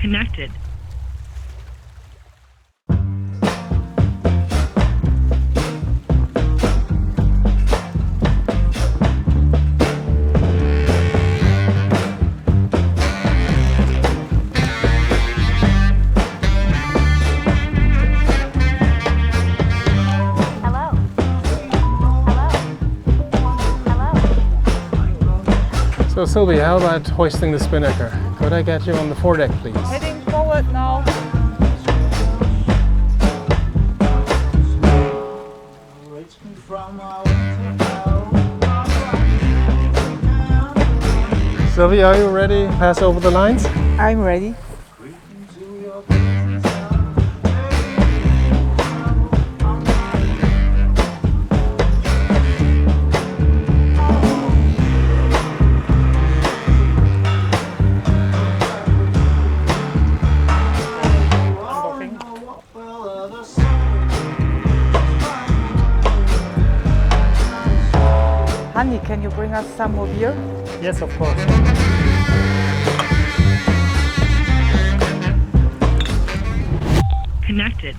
Connected. So Sylvia, how about hoisting the spinnaker? Could I get you on the foredeck, please? Heading forward now. Sylvia, are you ready to pass over the lines? I'm ready. Honey, can you bring us some more beer? Yes, of course. Connected.